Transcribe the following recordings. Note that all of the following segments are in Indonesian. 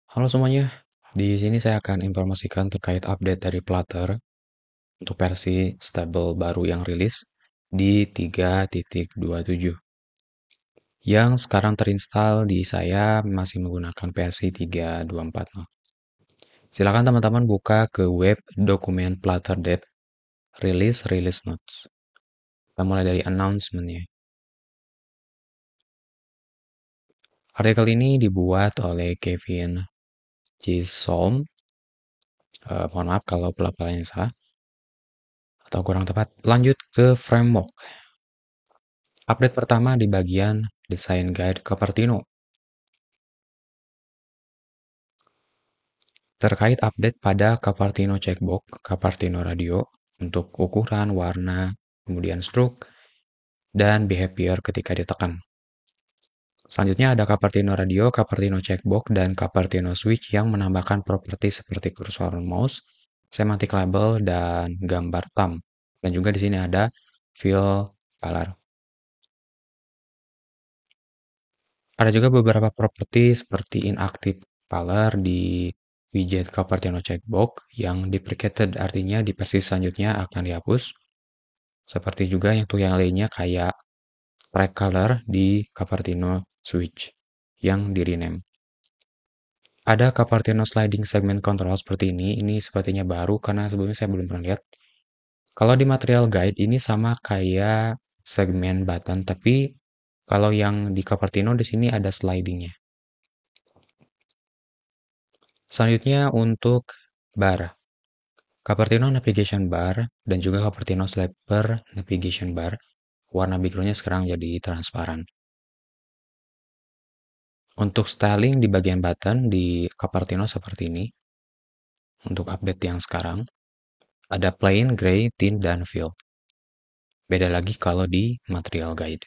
Halo semuanya, di sini saya akan informasikan terkait update dari Flutter untuk versi stable baru yang rilis di 3.27. Yang sekarang terinstal di saya masih menggunakan versi 3.24. Silakan teman-teman buka ke web dokumen Flutter Dev release notes. Kita mulai dari announcement-nya. Artikel ini dibuat oleh Kevin Chisholm. Mohon maaf kalau pelafalannya salah atau kurang tepat. Lanjut ke framework. Update pertama di bagian Design Guide Cupertino. Terkait update pada Cupertino Checkbox, Cupertino Radio untuk ukuran, warna, kemudian stroke, dan behavior ketika ditekan. Selanjutnya ada Cupertino Radio, Cupertino Checkbox, dan Cupertino Switch yang menambahkan properti seperti kursor mouse, semantic label, dan gambar thumb. Dan juga di sini ada fill color. Ada juga beberapa properti seperti inactive color di widget Cupertino Checkbox yang deprecated, artinya di versi selanjutnya akan dihapus. Seperti juga untuk yang lainnya kayak track color di Cupertino Switch yang di rename. Ada Cupertino Sliding Segment Control seperti ini sepertinya baru karena sebelumnya saya belum pernah lihat. Kalau di material guide ini sama kayak segmen button, tapi kalau yang di Cupertino di sini ada slidingnya. Selanjutnya untuk bar. Cupertino Navigation Bar dan juga Cupertino Slider Navigation Bar. Warna backgroundnya sekarang jadi transparan. Untuk styling di bagian button di Cupertino seperti ini. Untuk update yang sekarang. Ada plain, gray, tint, dan fill. Beda lagi kalau di material guide.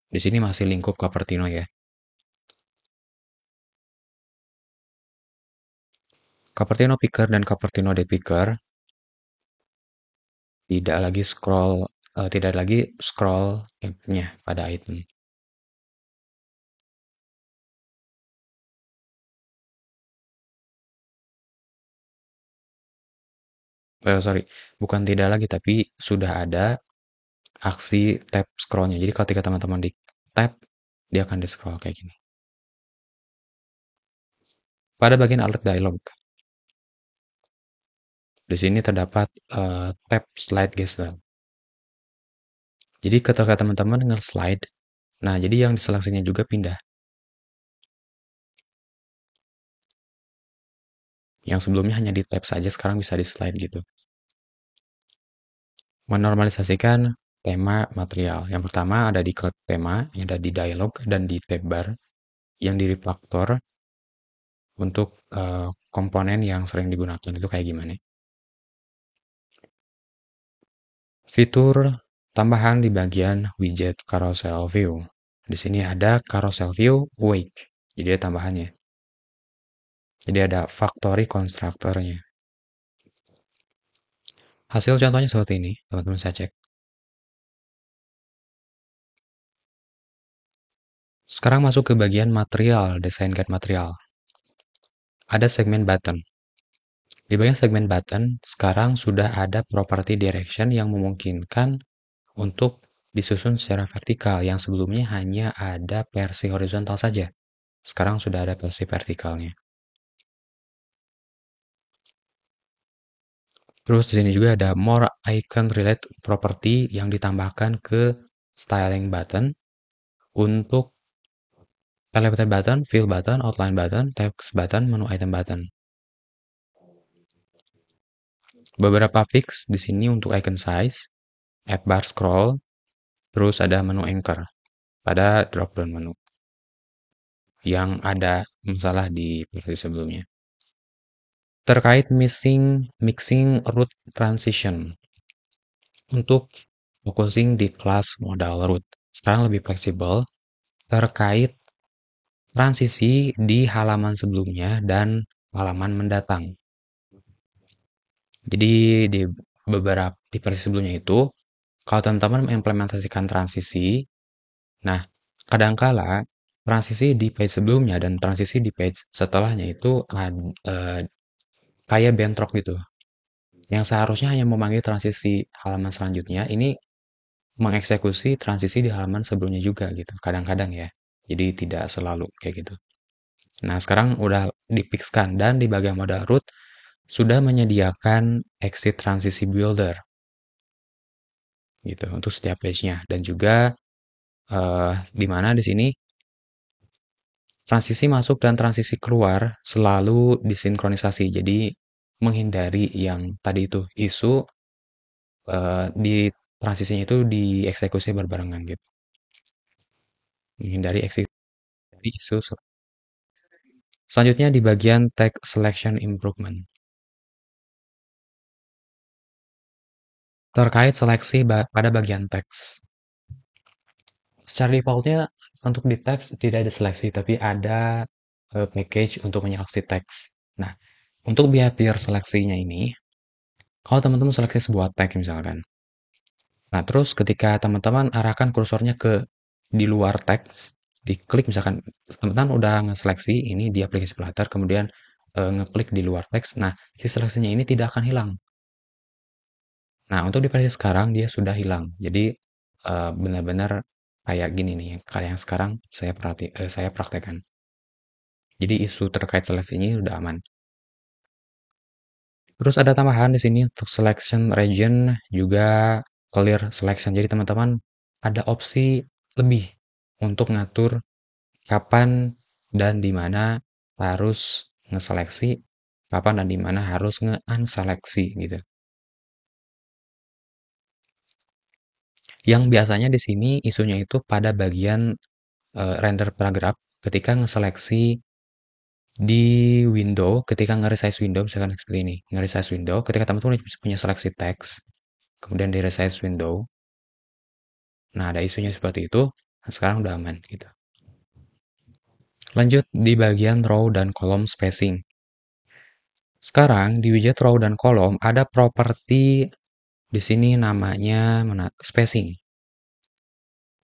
Di sini masih lingkup Cupertino ya. Cupertino Picker dan Cupertino Depicker tidak lagi scroll nya pada item. Sorry, bukan tidak lagi tapi sudah ada aksi tap scrollnya. Jadi ketika teman-teman di tap, dia akan di scroll kayak gini. Pada bagian alert dialog, di sini terdapat tab slide gesture. Jadi ketika teman-teman nge-slide, nah jadi yang diseleksinya juga pindah. Yang sebelumnya hanya di tab saja, sekarang bisa di slide gitu. Menormalisasikan tema material. Yang pertama ada di tema, yang ada di dialog, dan di tab bar, yang di refactor untuk komponen yang sering digunakan itu kayak gimana. Fitur tambahan di bagian widget carousel view. Di sini ada carousel view wake. Jadi ada tambahannya. Jadi ada factory constructornya. Hasil contohnya seperti ini, teman-teman saya cek. Sekarang masuk ke bagian material, design guide material. Ada segmen button. Di bagian segmen button, sekarang sudah ada property direction yang memungkinkan untuk disusun secara vertikal, yang sebelumnya hanya ada versi horizontal saja. Sekarang sudah ada versi vertikalnya. Terus di sini juga ada more icon related property yang ditambahkan ke styling button untuk elevator button, fill button, outline button, text button, menu item button. Beberapa fix di sini untuk icon size, app bar scroll, terus ada menu anchor pada drop down menu yang ada masalah di versi sebelumnya. Terkait mixing root transition untuk focusing di kelas modal root. Sekarang lebih fleksibel terkait transisi di halaman sebelumnya dan halaman mendatang. Jadi di versi sebelumnya itu, kalau teman-teman mengimplementasikan transisi, nah kadangkala transisi di page sebelumnya dan transisi di page setelahnya itu kayak bentrok gitu. Yang seharusnya hanya memanggil transisi halaman selanjutnya, ini mengeksekusi transisi di halaman sebelumnya juga gitu. Kadang-kadang ya. Jadi tidak selalu kayak gitu. Nah, sekarang udah dipixkan dan di bagian modal root sudah menyediakan exit transisi builder gitu untuk setiap page-nya dan juga di mana di sini transisi masuk dan transisi keluar selalu disinkronisasi. Jadi menghindari yang tadi itu isu di transisinya itu dieksekusi berbarengan gitu. Menghindari isu. Selanjutnya di bagian text selection improvement. Terkait seleksi pada bagian teks. Secara defaultnya untuk di teks tidak ada seleksi, tapi ada package untuk menyeleksi teks. Nah, untuk behavior seleksinya ini, kalau teman-teman seleksi sebuah teks misalkan, nah terus ketika teman-teman arahkan kursornya ke di luar teks, diklik misalkan teman-teman udah ngeseleksi ini di aplikasi Flutter, kemudian ngeklik di luar teks, nah si seleksinya ini tidak akan hilang. Nah, untuk di versi sekarang dia sudah hilang. Jadi benar-benar kayak gini nih, kayak yang sekarang saya praktekkan. Jadi isu terkait seleksi ini sudah aman. Terus ada tambahan di sini untuk selection region juga clear selection. Jadi teman-teman ada opsi lebih untuk ngatur kapan dan di mana harus ngeseleksi, kapan dan di mana harus nge-unseleksi gitu. Yang biasanya di sini isunya itu pada bagian render paragraph ketika ngeseleksi di window, ketika nge-resize window, misalkan seperti ini, nge-resize window, ketika teman-teman punya seleksi teks, kemudian di resize window, nah ada isunya seperti itu, nah sekarang udah aman gitu. Lanjut di bagian row dan column spacing. Sekarang di widget row dan column ada properti di sini namanya spacing.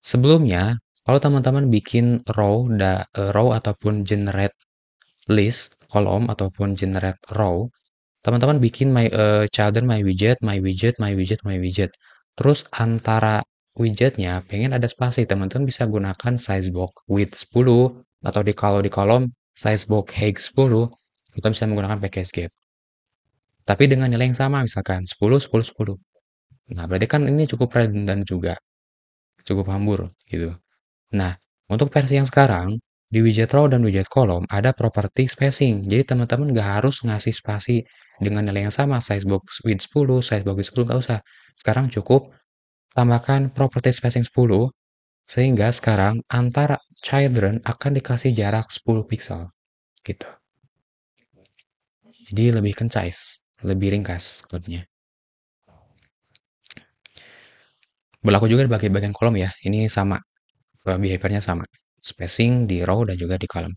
Sebelumnya, kalau teman-teman bikin row ataupun generate list, kolom ataupun generate row, teman-teman bikin children my widget, my widget, my widget, my widget. Terus antara widgetnya pengen ada spasi, teman-teman bisa gunakan sizebox width 10 atau kalau di kolom sizebox height 10, kita bisa menggunakan package gap. Tapi dengan nilai yang sama misalkan 10, 10, 10. Nah, berarti kan ini cukup redundant juga, cukup hambur gitu. Nah, untuk versi yang sekarang, di widget row dan widget column ada properti spacing. Jadi teman-teman nggak harus ngasih spasi dengan nilai yang sama, size box width 10, size box width 10, nggak usah. Sekarang cukup tambahkan properti spacing 10, sehingga sekarang antara children akan dikasih jarak 10 pixel. Gitu. Jadi lebih concise, lebih ringkas kodenya. Berlaku juga di bagian kolom ya, ini sama, behaviornya sama. Spacing di row dan juga di column.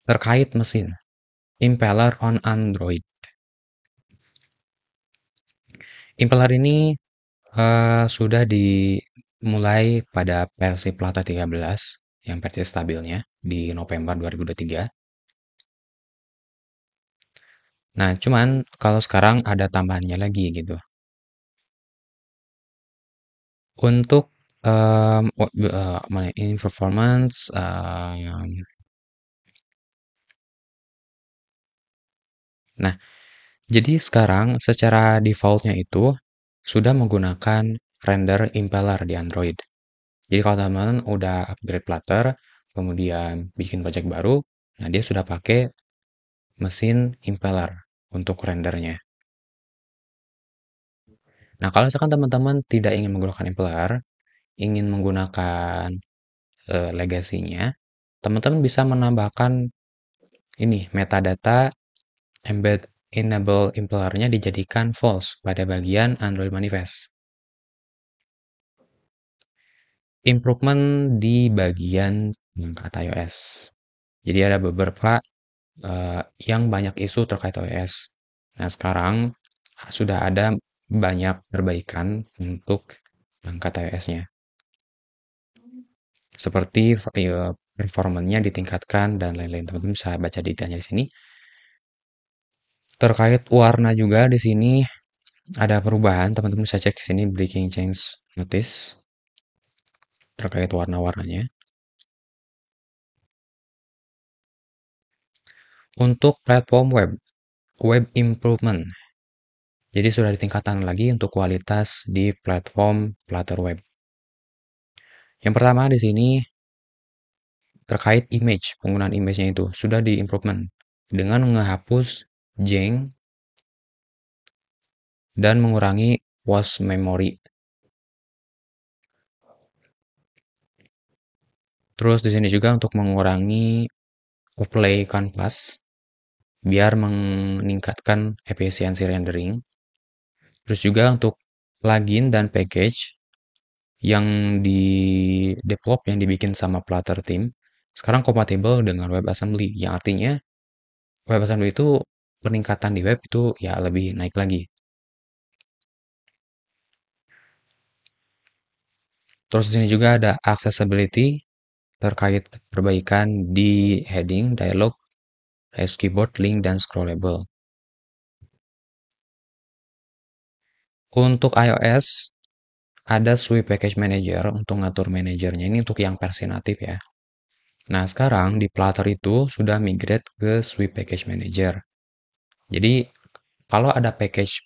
Terkait mesin, impeller on Android. Impeller ini sudah dimulai pada versi Plata 13 yang versi stabilnya di November 2023. Nah, cuman kalau sekarang ada tambahannya lagi gitu. Untuk in performance, nah, jadi sekarang secara defaultnya itu sudah menggunakan render impeller di Android. Jadi kalau teman-teman udah upgrade Flutter, kemudian bikin project baru, nah dia sudah pakai mesin impeller untuk rendernya. Nah, kalau misalkan teman-teman tidak ingin menggunakan impeller, ingin menggunakan legasinya, teman-teman bisa menambahkan ini metadata embed enable impellernya dijadikan false pada bagian Android manifest. Improvement di bagian perangkat iOS. Jadi ada beberapa yang banyak isu terkait iOS. Nah, sekarang sudah ada banyak perbaikan untuk perangkat iOS-nya. Seperti performanya ditingkatkan, dan lain-lain. Teman-teman bisa baca detailnya di sini. Terkait warna juga di sini ada perubahan. Teman-teman bisa cek di sini breaking change notice terkait warna-warnanya. Untuk platform web improvement. Jadi sudah ditingkatkan lagi untuk kualitas di platform Flutter Web. Yang pertama di sini terkait image, penggunaan image-nya itu sudah di-improvement dengan menghapus jeng dan mengurangi was memory. Terus di sini juga untuk mengurangi overlay canvas biar meningkatkan efisiensi rendering. Terus juga untuk plugin dan package yang di develop yang dibikin sama Flutter team sekarang kompatibel dengan WebAssembly, yang artinya WebAssembly itu peningkatan di web itu ya lebih naik lagi. Terus di sini juga ada accessibility terkait perbaikan di heading, dialog, text keyboard, link, dan scrollable. Untuk iOS, ada Swift Package Manager untuk ngatur manajernya. Ini untuk yang versi natif ya. Nah, sekarang di Flutter itu sudah migrate ke Swift Package Manager. Jadi, kalau ada package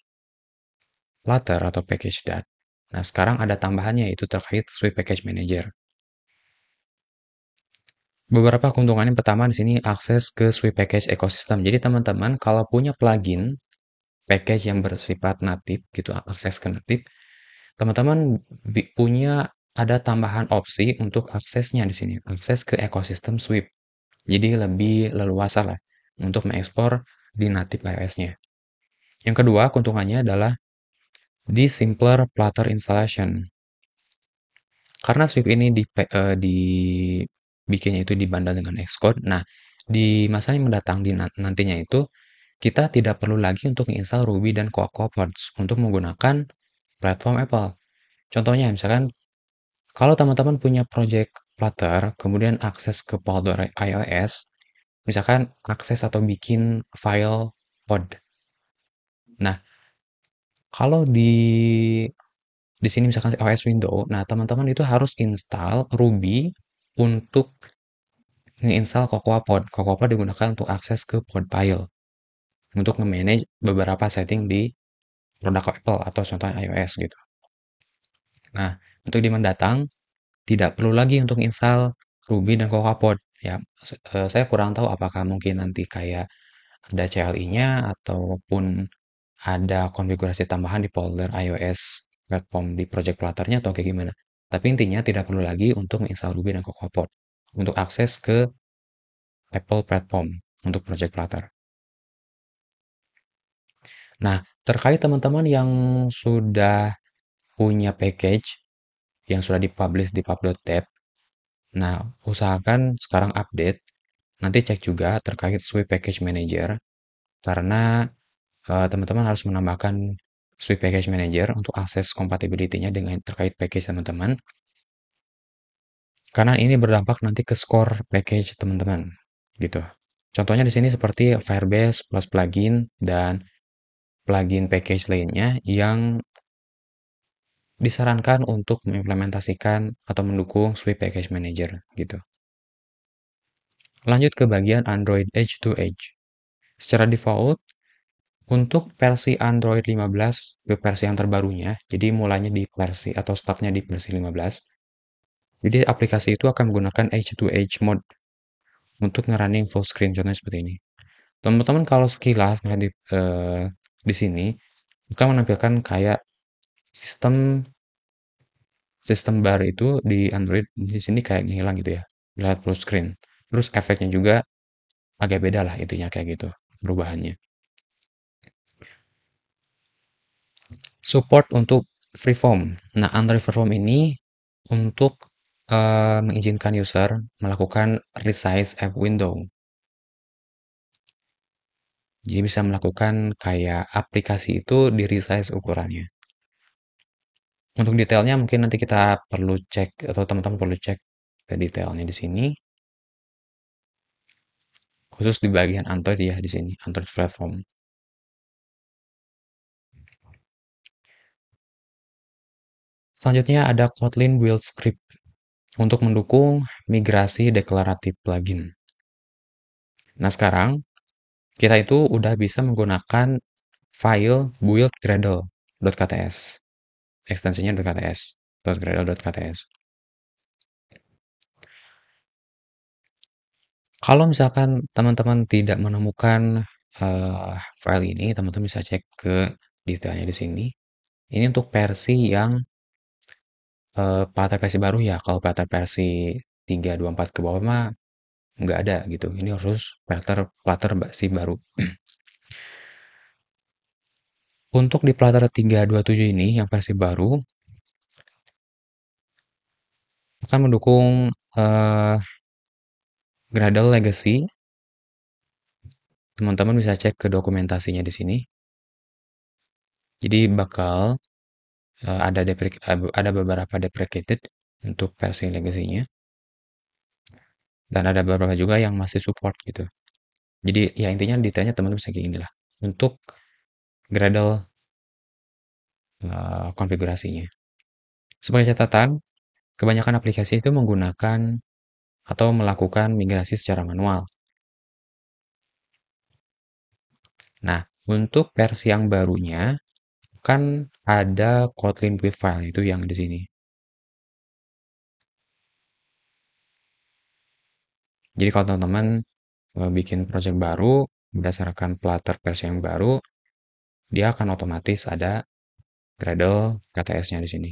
Flutter atau package dat, nah sekarang ada tambahannya yaitu terkait Swift Package Manager. Beberapa keuntungan yang pertama di sini akses ke Swift Package Ecosystem. Jadi teman-teman kalau punya plugin package yang bersifat natif gitu, akses ke natif, teman-teman punya ada tambahan opsi untuk aksesnya di sini, akses ke ekosistem Swift. Jadi lebih leluasa lah untuk mengekspor di natif iOS-nya. Yang kedua, keuntungannya adalah di simpler Flutter installation. Karena Swift ini dibikinnya itu dibundle dengan Xcode. Nah, di masa yang mendatang nantinya itu kita tidak perlu lagi untuk menginstal Ruby dan Cocoa Pods untuk menggunakan platform Apple. Contohnya misalkan kalau teman-teman punya project Flutter, kemudian akses ke folder iOS, misalkan akses atau bikin file pod. Nah, kalau di sini misalkan OS Windows, nah teman-teman itu harus install Ruby untuk nge-install Cocoa Pod. Cocoa Pod digunakan untuk akses ke pod file untuk nge-manage beberapa setting di produk Apple atau contohnya iOS gitu. Nah, untuk di mendatang tidak perlu lagi untuk install Ruby dan Cocoa Pod. Ya, saya kurang tahu apakah mungkin nanti kayak ada CLI-nya ataupun ada konfigurasi tambahan di folder iOS platform di project Flutter-nya atau kayak gimana. Tapi intinya tidak perlu lagi untuk menginstal Ruby dan Cocoa Pod untuk akses ke Apple platform untuk project Flutter. Nah, terkait teman-teman yang sudah punya package yang sudah dipublish di pub.dev, nah usahakan sekarang update, nanti cek juga terkait Swift Package Manager, karena teman-teman harus menambahkan Swift Package Manager untuk akses compatibility-nya dengan terkait package teman-teman. Karena ini berdampak nanti ke skor package teman-teman, gitu. Contohnya di sini seperti Firebase plus plugin dan plugin package lainnya yang disarankan untuk mengimplementasikan atau mendukung Swift Package Manager, gitu. Lanjut ke bagian Android Edge to Edge. Secara default, untuk versi Android 15 ke versi yang terbarunya, jadi mulainya di versi atau startnya di versi 15, jadi aplikasi itu akan menggunakan Edge to Edge mode untuk ngerunning full screen, contohnya seperti ini. Teman-teman kalau sekilas melihat di sini, akan menampilkan kayak sistem sistem bar itu di Android di sini kayak ngilang gitu ya, lihat full screen. Terus efeknya juga agak beda lah itunya kayak gitu perubahannya. Support untuk freeform. Nah, Android freeform ini untuk mengizinkan user melakukan resize app window. Jadi bisa melakukan kayak aplikasi itu di resize ukurannya. Untuk detailnya mungkin nanti kita perlu cek atau teman-teman perlu cek ke detailnya di sini. khusus di bagian Android ya di sini, Android platform. Selanjutnya ada Kotlin Build Script untuk mendukung migrasi deklaratif plugin. Nah, sekarang kita itu udah bisa menggunakan file build gradle.kts. Ekstensinya .kts, .gradle.kts. Kalau misalkan teman-teman tidak menemukan file ini, teman-teman bisa cek ke detailnya di sini. Ini untuk versi yang Flutter versi baru ya. Kalau Flutter versi 3.2.4 ke bawah mah nggak ada gitu. Ini harus Flutter versi baru. Untuk di Flutter 3.2.7 ini yang versi baru akan mendukung Gradle Legacy. Teman-teman bisa cek ke dokumentasinya di sini. Jadi bakal ada beberapa deprecated untuk versi legacy-nya. Dan ada beberapa juga yang masih support gitu. Jadi ya intinya detailnya teman-teman bisa kayak gini lah. Untuk Gradle konfigurasinya. Sebagai catatan, kebanyakan aplikasi itu menggunakan atau melakukan migrasi secara manual. Nah, untuk versi yang barunya kan ada Kotlin with file itu yang di sini. Jadi kalau teman-teman bikin project baru berdasarkan Flutter versi yang baru, dia akan otomatis ada Gradle KTS-nya di sini.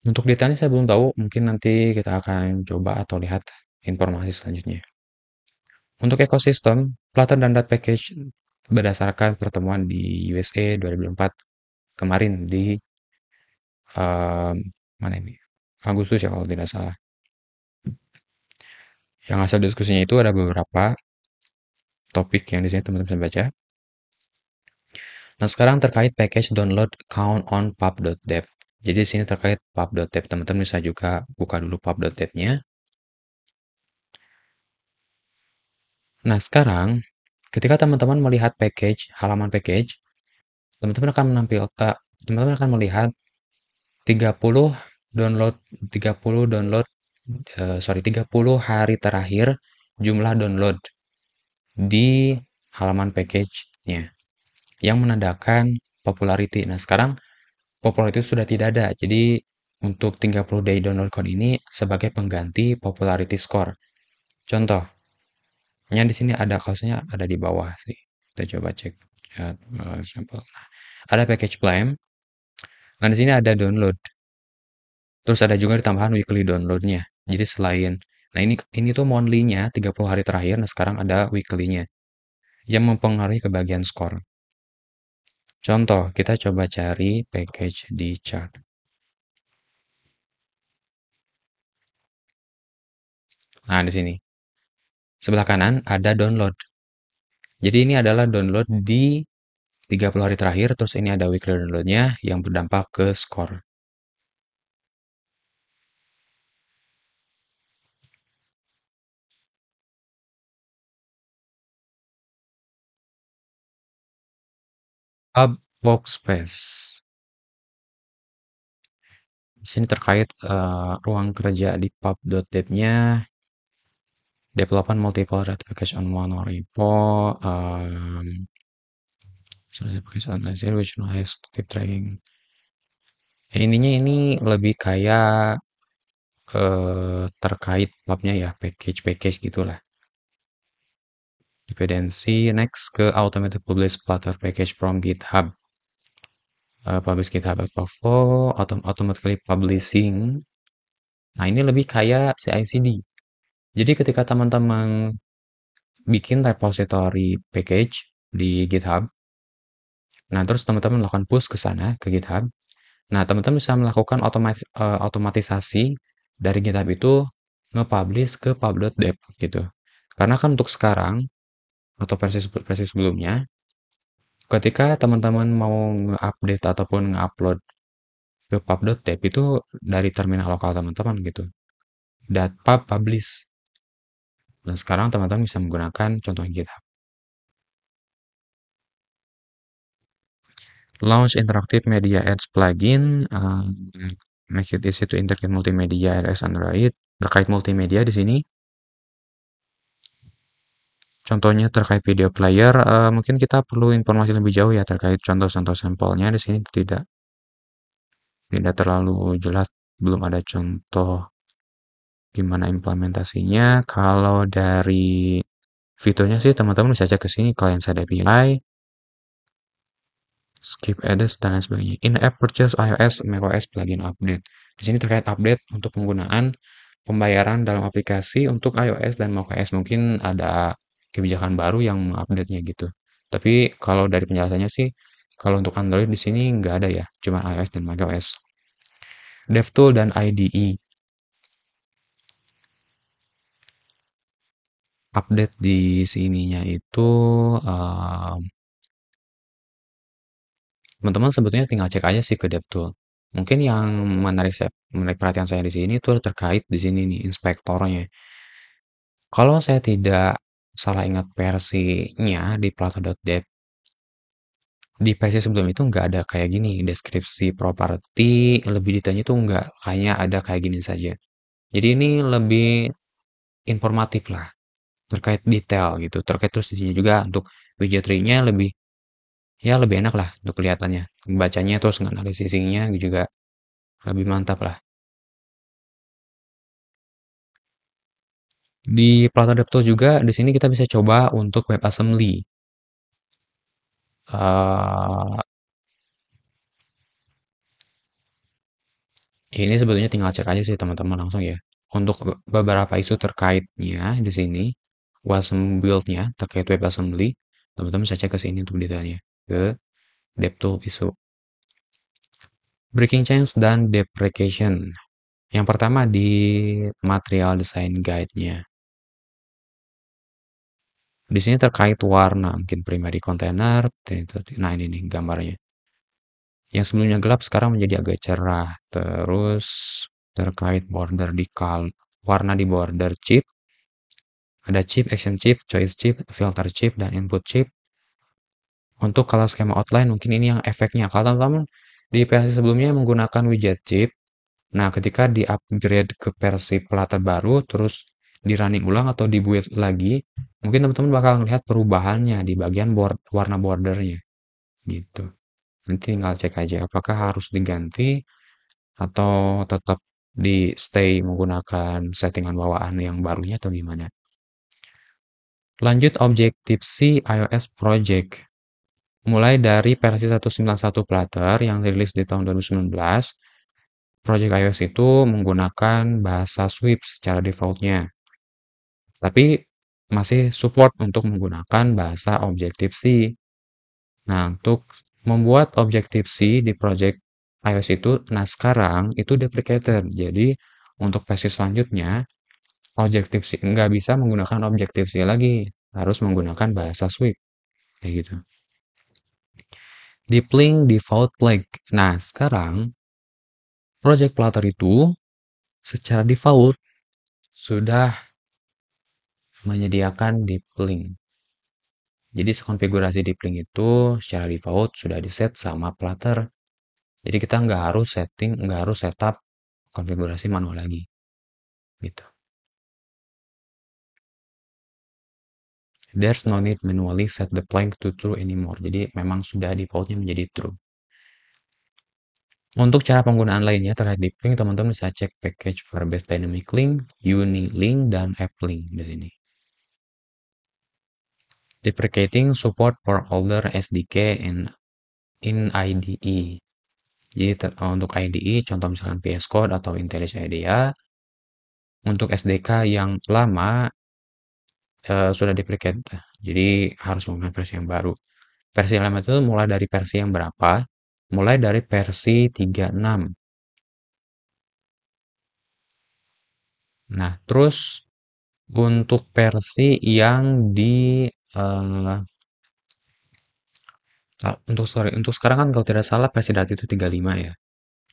Untuk detailnya saya belum tahu, mungkin nanti kita akan coba atau lihat informasi selanjutnya. Untuk ekosistem, Flutter dan Dart Package berdasarkan pertemuan di USA 2004 kemarin di mana ini? Agustus ya kalau tidak salah. Yang hasil diskusinya itu ada beberapa topik yang di sini teman-teman bisa baca. Nah, sekarang terkait package download count on pub.dev. Jadi di sini terkait pub.dev, teman-teman bisa juga buka dulu pub.dev-nya. Nah, sekarang ketika teman-teman melihat halaman package, teman-teman akan teman-teman akan melihat 30 download 30 download 30 hari terakhir jumlah download di halaman package-nya yang menandakan popularity. Nah, sekarang popularity sudah tidak ada. Jadi untuk 30 day download count ini sebagai pengganti popularity score. Contohnya di sini ada kasusnya ada di bawah sih. Kita coba cek sampel. Nah, ada package plan. Nah, di sini ada download. Terus ada juga tambahan weekly download-nya. Jadi selain nah ini tuh monthly-nya 30 hari terakhir. Nah, sekarang ada weekly-nya yang mempengaruhi ke bagian skor. Contoh, kita coba cari package di chart. Nah, di sini. Sebelah kanan ada download. Jadi ini adalah download di 30 hari terakhir, terus ini ada weekly download-nya yang berdampak ke skor. Hub Workspace. Di sini terkait ruang kerja di pub.dev-nya, development multiple red package on one repo, package analyzer which has to keep tracking. Ya, intinya ini lebih kayak terkait pubnya ya, package gitulah. Dependency next ke automated publish Flutter package from GitHub. Publish GitHub Flow, automatically publishing. Nah, ini lebih kayak CI/CD. Jadi ketika teman-teman bikin repository package di GitHub, nah terus teman-teman melakukan push ke sana, ke GitHub. Nah, teman-teman bisa melakukan otomatisasi dari GitHub itu nge-publish ke pub.dev gitu. Karena kan untuk sekarang, atau versi sebelumnya, ketika teman-teman mau nge-update ataupun nge-upload ke pub.dev itu dari terminal lokal teman-teman gitu. .pub publish. Dan sekarang teman-teman bisa menggunakan contoh GitHub. Launch Interactive Media Ads plugin, make it easy to integrate multimedia iOS Android. Terkait multimedia di sini, contohnya terkait video player, mungkin kita perlu informasi lebih jauh ya terkait contoh-contoh sampelnya. Di sini tidak terlalu jelas, belum ada contoh gimana implementasinya. Kalau dari fiturnya sih teman-teman bisa cek ke sini, client side API, skip ads dan lain sebagainya. In-app purchase iOS macOS plugin update. Di sini terkait update untuk penggunaan pembayaran dalam aplikasi untuk iOS dan macOS. Mungkin ada kebijakan baru yang mengupdate-nya gitu. Tapi kalau dari penjelasannya sih, kalau untuk Android di sini nggak ada ya, cuma iOS dan macOS. DevTool dan IDE. Update di sininya itu teman-teman sebetulnya tinggal cek aja sih ke DevTool. Mungkin yang menarik perhatian saya di sini tuh terkait di sini nih inspektornya. Kalau saya tidak salah ingat versinya di Plata.dev, di versi sebelum itu nggak ada kayak gini, deskripsi properti lebih detailnya tuh nggak, hanya ada kayak gini saja. Jadi ini lebih informatif lah, terkait detail gitu, terkait terus di sini juga untuk widget tree-nya lebih, ya lebih enak lah untuk kelihatannya. Bacanya terus nganalisisinya juga lebih mantap lah. Di Plata.dev juga di sini kita bisa coba untuk WebAssembly. Eh, ini sebetulnya tinggal cek aja sih teman-teman langsung ya. Untuk beberapa isu terkaitnya di sini, Wasm build-nya terkait WebAssembly, teman-teman bisa cek ke sini untuk detailnya ke DevTool isu. Breaking change dan deprecation. Yang pertama di material design guide-nya. Di sini terkait warna, mungkin primary container. Nah ini nih gambarnya. Yang sebelumnya gelap sekarang menjadi agak cerah. Terus terkait border di warna di border chip. Ada chip, action chip, choice chip, filter chip, dan input chip. Untuk kalau skema outline mungkin ini yang efeknya. Kalau teman-teman di versi sebelumnya menggunakan widget chip, nah ketika di-upgrade ke versi Flutter baru, terus di running ulang atau dibuat lagi, mungkin teman-teman bakal melihat perubahannya di bagian warna bordernya. Gitu. Nanti tinggal cek aja apakah harus diganti atau tetap di stay menggunakan settingan bawaan yang barunya atau gimana. Lanjut Objective-C iOS Project. Mulai dari versi 191 Flutter yang rilis di tahun 2019, Project iOS itu menggunakan bahasa Swift secara defaultnya. Tapi masih support untuk menggunakan bahasa Objective-C. Nah, untuk membuat Objective-C di Project iOS itu, nah sekarang itu deprecated. Jadi, untuk versi selanjutnya, Objective-C nggak bisa menggunakan Objective-C lagi. Harus menggunakan bahasa Swift. Kayak gitu. Deepling Default Flag. Nah, sekarang Project Flutter itu secara default sudah menyediakan deepling. Jadi konfigurasi deepling itu secara default sudah di-set sama Flutter. Jadi kita nggak harus setup konfigurasi manual lagi. Gitu. There's no need manually set the flag to true anymore. Jadi memang sudah defaultnya menjadi true. Untuk cara penggunaan lainnya terkait deepling, teman-teman bisa cek package for base dynamic link, unilink, dan applink di sini. Deprecating support for older SDK in IDE. Jadi untuk IDE, contoh misalkan VS Code atau IntelliJ IDEA, untuk SDK yang lama sudah deprecate. Jadi harus menggunakan versi yang baru. Versi lama itu mulai dari versi yang berapa? Mulai dari versi 36. Nah, terus untuk versi yang di untuk sekarang kan kalau tidak salah versi data itu 35 ya.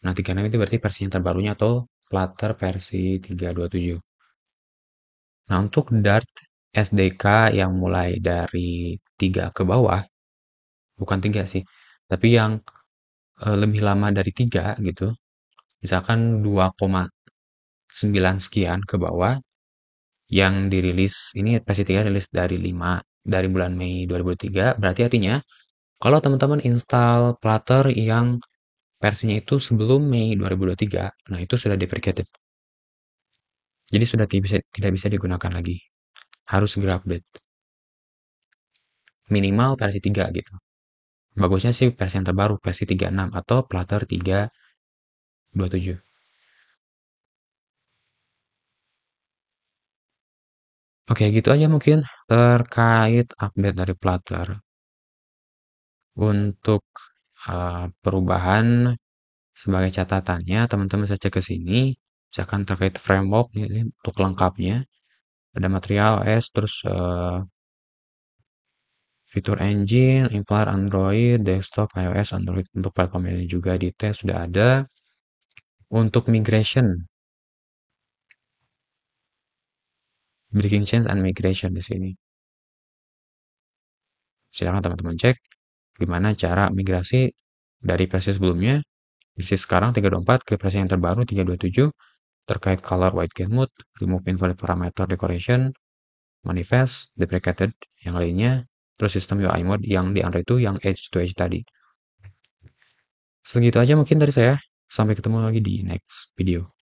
Nah, 36 itu berarti versi yang terbarunya atau Flutter versi 3.27. Nah, untuk Dart SDK yang mulai dari 3 ke bawah, bukan 3 sih, tapi yang lebih lama dari 3 gitu, misalkan 2,9 sekian ke bawah, yang dirilis, ini versi 3 rilis dari bulan Mei 2023, berarti artinya kalau teman-teman install Flutter yang versinya itu sebelum Mei 2023, nah itu sudah deprecated. Jadi sudah tidak bisa digunakan lagi. Harus segera update. Minimal versi 3 gitu. Bagusnya sih versi yang terbaru, versi 36 atau Flutter 3.27. Oke, gitu aja mungkin terkait update dari Flutter. Untuk perubahan sebagai catatannya, teman-teman bisa cek ke sini. Misalkan terkait framework, ini untuk lengkapnya. Ada material OS, terus fitur engine, import Android, desktop, iOS, Android. Untuk platform ini juga detail sudah ada. Untuk migration, breaking change and migration di sini. Silakan teman-teman cek gimana cara migrasi dari versi sebelumnya, versi sekarang 3.24 ke versi yang terbaru 3.27 terkait color white game mode, remove invalid parameter decoration, manifest, deprecated, yang lainnya, terus sistem UI mode yang di Android itu yang edge to edge tadi. Segitu aja mungkin dari saya. Sampai ketemu lagi di next video.